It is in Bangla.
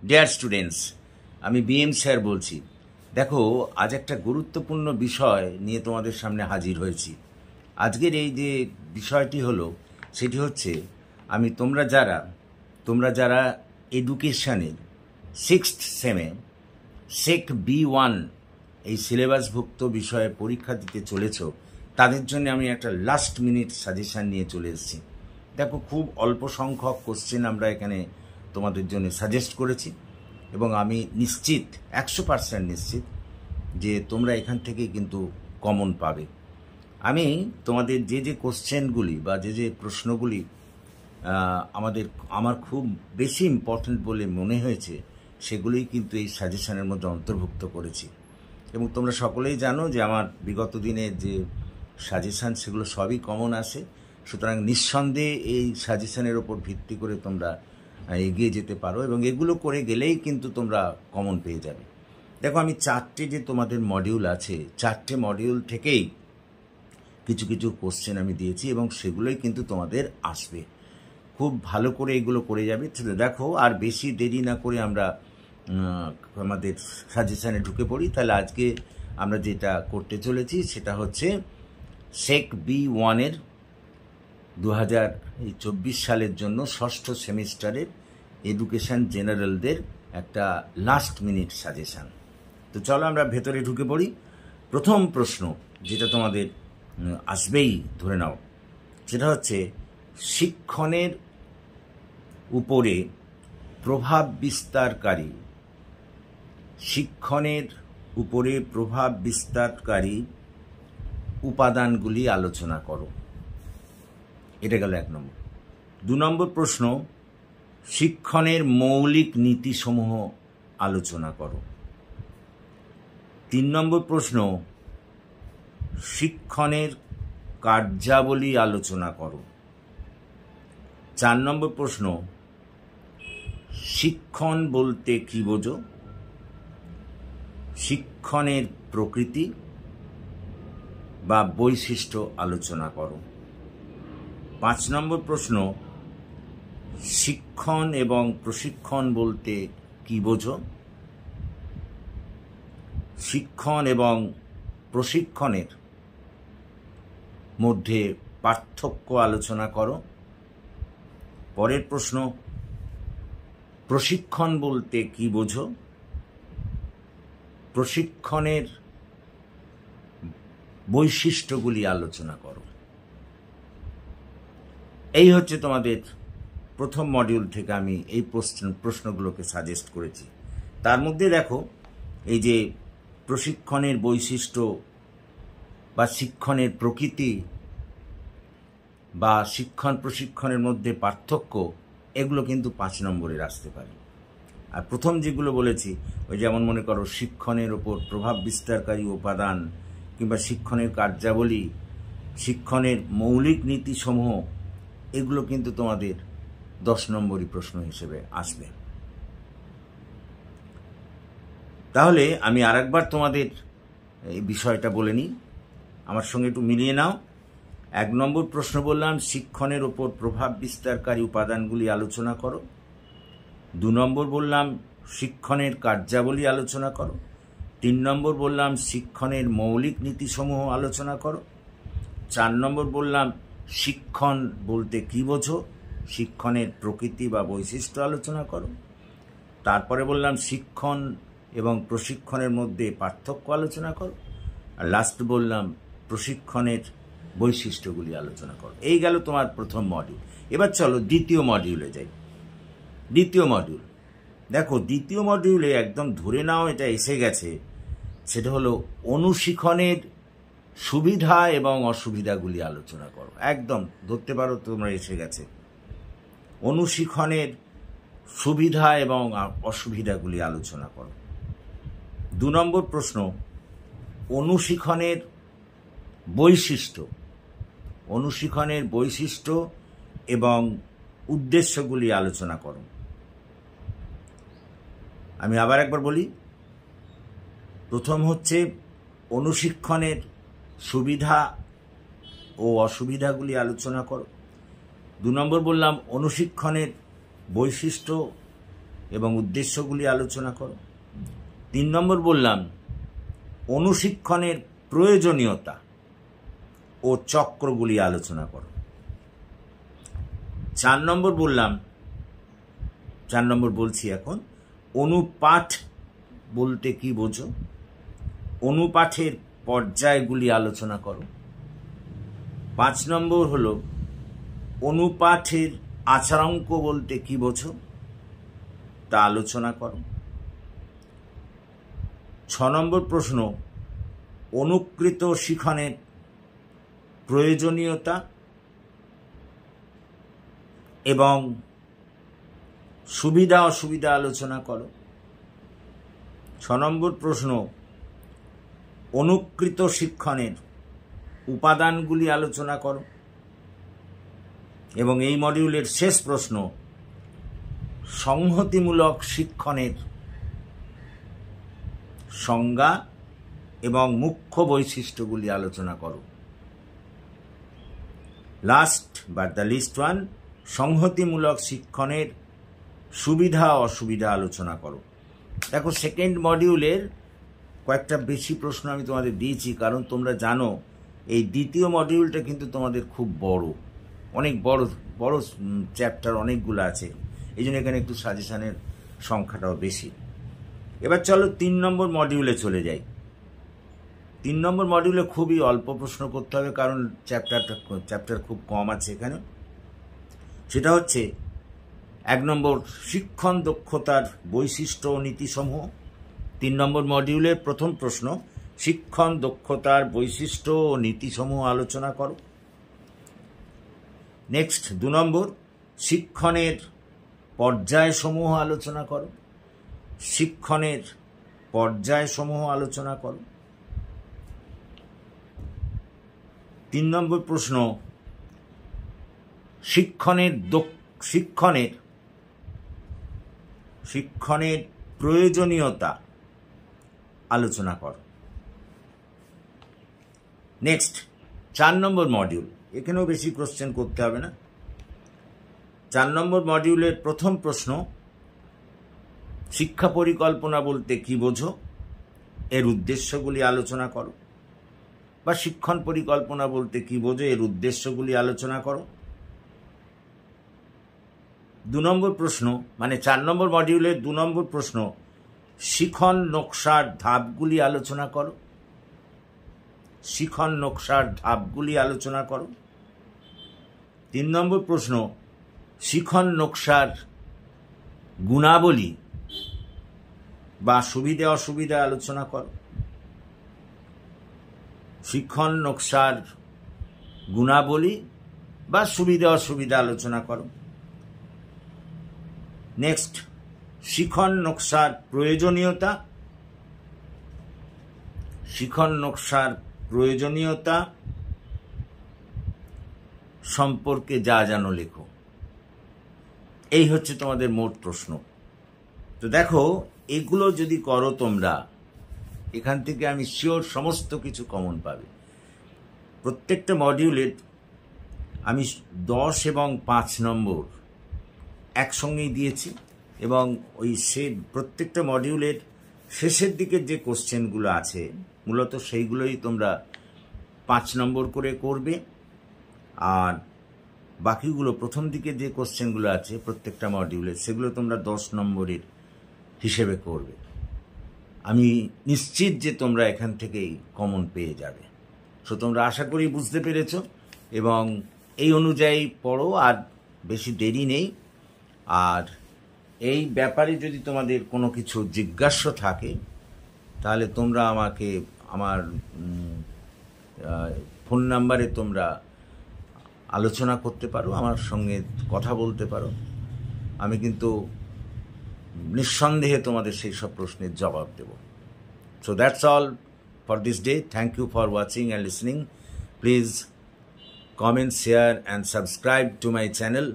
ডিয়ার স্টুডেন্টস, আমি বিএম স্যার বলছি। দেখো, আজ একটা গুরুত্বপূর্ণ বিষয় নিয়ে তোমাদের সামনে হাজির হয়েছি। আজকের এই যে বিষয়টি হলো, সেটি হচ্ছে তোমরা যারা এডুকেশনের 6th সেমে সেক B1 এই সিলেবাসভুক্ত বিষয়ে পরীক্ষা দিতে চলেছ, তাদের জন্য আমি একটা লাস্ট মিনিট সাজেশান নিয়ে চলে এসেছি। দেখো, খুব অল্প সংখ্যক কোশ্চেন আমরা এখানে তোমাদের জন্য সাজেস্ট করেছি এবং আমি নিশ্চিত 100% নিশ্চিত যে তোমরা এখান থেকে কিন্তু কমন পাবে। আমি তোমাদের যে কোশ্চেনগুলি বা যে প্রশ্নগুলি আমার খুব বেশি ইম্পর্ট্যান্ট বলে মনে হয়েছে, সেগুলোই কিন্তু এই সাজেশনের মধ্যে অন্তর্ভুক্ত করেছি। এবং তোমরা সকলেই জানো যে আমার বিগত দিনের যে সাজেশান সেগুলো সবই কমন আসে। সুতরাং নিঃসন্দেহে এই সাজেশানের ওপর ভিত্তি করে তোমরা এগিয়ে যেতে পারো এবং এগুলো করে গেলেই কিন্তু তোমরা কমন পেয়ে যাবে। দেখো, আমি 4টে যে তোমাদের মডিউল আছে, 4টে মডিউল থেকেই কিছু কিছু কোশ্চেন আমি দিয়েছি এবং সেগুলোই কিন্তু তোমাদের আসবে। খুব ভালো করে এগুলো করে যাবে। দেখো, আর বেশি দেরি না করে আমরা আমাদের সাজেশানে ঢুকে পড়ি। তাহলে আজকে আমরা যেটা করতে চলেছি সেটা হচ্ছে সেক B1-এর 2024 সালের জন্য 6ষ্ঠ সেমিস্টারের এডুকেশন জেনারেলদের একটা লাস্ট মিনিট সাজেশান। তো চলো আমরা ভেতরে ঢুকে পড়ি। প্রথম প্রশ্ন যেটা তোমাদের আসবেই, ধরে নাও, সেটা হচ্ছে শিক্ষণের উপরে প্রভাব বিস্তারকারী উপাদানগুলি আলোচনা করো। এটা গেল 1 নম্বর। 2 নম্বর প্রশ্ন, শিক্ষণের মৌলিক নীতিসমূহ আলোচনা করো। 3 নম্বর প্রশ্ন, শিক্ষণের কার্যাবলী আলোচনা করো। 4 নম্বর প্রশ্ন, শিক্ষণ বলতে কী বোঝো? শিক্ষণের প্রকৃতি বা বৈশিষ্ট্য আলোচনা করো। 5 নম্বর প্রশ্ন, শিক্ষণ এবং প্রশিক্ষণ বলতে কী বোঝো? শিক্ষণ এবং প্রশিক্ষণের মধ্যে পার্থক্য আলোচনা করো। পরের প্রশ্ন, প্রশিক্ষণ বলতে কী বোঝো? প্রশিক্ষণের বৈশিষ্ট্যগুলি আলোচনা করো। এই হচ্ছে তোমাদের প্রথম মডিউল থেকে আমি এই প্রশ্নগুলোকে সাজেস্ট করেছি। তার মধ্যে দেখো, এই যে প্রশিক্ষণের বৈশিষ্ট্য বা শিক্ষণের প্রকৃতি বা প্রশিক্ষণের মধ্যে পার্থক্য, এগুলো কিন্তু 5 নম্বরের আসতে পারে। আর প্রথম যেগুলো বলেছি, ওই যেমন মনে করো শিক্ষণের ওপর প্রভাব বিস্তারকারী উপাদান কিংবা শিক্ষণের কার্যাবলী, শিক্ষণের মৌলিক নীতিসমূহ, এগুলো কিন্তু তোমাদের 10 নম্বরই প্রশ্ন হিসেবে আসবে। তাহলে আমি আরেকবার তোমাদের এই বিষয়টা বলে নিই, আমার সঙ্গে একটু মিলিয়ে নাও। 1 নম্বর প্রশ্ন বললাম, শিক্ষণের ওপর প্রভাব বিস্তারকারী উপাদানগুলি আলোচনা করো। 2 নম্বর বললাম, শিক্ষণের কার্যাবলী আলোচনা করো। 3 নম্বর বললাম, শিক্ষণের মৌলিক নীতিসমূহ আলোচনা করো। 4 নম্বর বললাম, শিক্ষণ বলতে কী বোঝো? শিক্ষণের প্রকৃতি বা বৈশিষ্ট্য আলোচনা করো। তারপরে বললাম, শিক্ষণ এবং প্রশিক্ষণের মধ্যে পার্থক্য আলোচনা করো। আর লাস্ট বললাম, প্রশিক্ষণের বৈশিষ্ট্যগুলি আলোচনা করো। এই গেল তোমার প্রথম মডিউল। এবার চলো দ্বিতীয় মডিউলে যাই। দ্বিতীয় মডিউল, দেখো, দ্বিতীয় মডিউলে একদম ধরে নাও এটা এসে গেছে, সেটা হলো অনুশিক্ষণের সুবিধা এবং অসুবিধাগুলি আলোচনা করো। একদম ধরতে পারো তোমরা এসে গেছে। অনুশিক্ষণের সুবিধা এবং অসুবিধাগুলি আলোচনা করো। 2 নম্বর প্রশ্ন, অনুশিক্ষণের বৈশিষ্ট্য এবং উদ্দেশ্যগুলি আলোচনা করো। আমি আবার একবার বলি, প্রথম হচ্ছে অনুশিক্ষণের সুবিধা ও অসুবিধাগুলি আলোচনা করো। 2 নম্বর বললাম অনুশিক্ষণের বৈশিষ্ট্য এবং উদ্দেশ্যগুলি আলোচনা করো। 3 নম্বর বললাম অনুশিক্ষণের প্রয়োজনীয়তা ও চক্রগুলি আলোচনা করো। 4 নম্বর বললাম, 4 নম্বর বলছি এখন, অনুপাঠ বলতে কি বোঝো, অনুপাঠের পর্যায়গুলি আলোচনা করো। 5 নম্বর হলো অনুপাঠের আচারাঙ্ক বলতে কি বোঝো তা আলোচনা করো। 6 নম্বর প্রশ্ন অনুকৃত শিখনের প্রয়োজনীয়তা এবং সুবিধা অসুবিধা আলোচনা করো। 6 নম্বর প্রশ্ন অনুকৃত শিক্ষণের উপাদানগুলি আলোচনা করো। এবং এই মডিউলের শেষ প্রশ্ন সংহতিমূলক শিক্ষণের সংজ্ঞা এবং মুখ্য বৈশিষ্ট্যগুলি আলোচনা করো। Last but the least one, সংহতিমূলক শিক্ষণের সুবিধা অসুবিধা আলোচনা করো। দেখো, সেকেন্ড মডিউলের কয়েকটা বেশি প্রশ্ন আমি তোমাদের দিয়েছি, কারণ তোমরা জানো এই দ্বিতীয় মডিউলটা কিন্তু তোমাদের খুব বড়, অনেক বড় বড় চ্যাপ্টার অনেকগুলো আছে, এই জন্য এখানে একটু সাজেশনের সংখ্যাটাও বেশি। এবার চলো 3 নম্বর মডিউলে চলে যাই। 3 নম্বর মডিউলে খুবই অল্প প্রশ্ন করতে হবে, কারণ চ্যাপ্টার খুব কম আছে এখানে। সেটা হচ্ছে 1 নম্বর শিক্ষণ দক্ষতার বৈশিষ্ট্য ও নীতিসমূহ। 3 নম্বর মডিউলের প্রথম প্রশ্ন শিক্ষণ দক্ষতার বৈশিষ্ট্য ও নীতিসমূহ আলোচনা করো। নেক্সট 2 নম্বর শিক্ষণের পর্যায়সমূহ আলোচনা করো। শিক্ষণের পর্যায়সমূহ আলোচনা করো। 3 নম্বর প্রশ্ন শিক্ষণের প্রয়োজনীয়তা আলোচনা করো। নেক্সট 4 নম্বর মডিউল, এখানেও বেশি কোশ্চেন করতে হবে না। 4 নম্বর মডিউলের প্রথম প্রশ্ন শিক্ষা পরিকল্পনা বলতে কি বোঝো, এর উদ্দেশ্যগুলি আলোচনা করো। বা শিক্ষণ পরিকল্পনা বলতে কি বোঝো, এর উদ্দেশ্যগুলি আলোচনা করো। 2 নম্বর প্রশ্ন, মানে 4 নম্বর মডিউলের 2 নম্বর প্রশ্ন শিখন নকশার ধাপগুলি আলোচনা করো। শিখন নকশার ধাপগুলি আলোচনা করো। 3 নম্বর প্রশ্ন শিখন নকশার গুণাবলী বা সুবিধা অসুবিধা আলোচনা করো। শিখন নকশার গুণাবলী বা সুবিধা অসুবিধা আলোচনা করো। নেক্সট শিখন নকশার প্রয়োজনীয়তা। শিখন নকশার প্রয়োজনীয়তা সম্পর্কে যা জানো লেখো। এই হচ্ছে তোমাদের মোট প্রশ্ন। তো দেখো, এগুলো যদি করো তোমরা, এখান থেকে আমি শিওর সমস্ত কিছু কমন পাবে। প্রত্যেকটা মডিউলের আমি 10 এবং 5 নম্বর একসঙ্গেই দিয়েছি, এবং ওই প্রত্যেকটা মডিউলের শেষের দিকের যে কোশ্চেনগুলো আছে মূলত সেইগুলোই তোমরা 5 নম্বর করে করবে, আর বাকিগুলো প্রথম দিকে যে কোশ্চেনগুলো আছে প্রত্যেকটা মডিউলে সেগুলো তোমরা 10 নম্বরের হিসেবে করবে। আমি নিশ্চিত যে তোমরা এখান থেকেই কমন পেয়ে যাবে। সো তোমরা আশা করি বুঝতে পেরেছ, এবং এই অনুযায়ী পড়ো, আর বেশি দেরি নেই। আর এই ব্যাপারে যদি তোমাদের কোনো কিছু জিজ্ঞাসা থাকে তাহলে তোমরা আমাকে আমার ফোন নাম্বারে তোমরা আলোচনা করতে পারো, আমার সঙ্গে কথা বলতে পারো। আমি কিন্তু নিঃসন্দেহে তোমাদের সেই সব প্রশ্নের জবাব দেব। So that's all for this day. Thank you for watching and listening. Please comment, share and subscribe to my channel.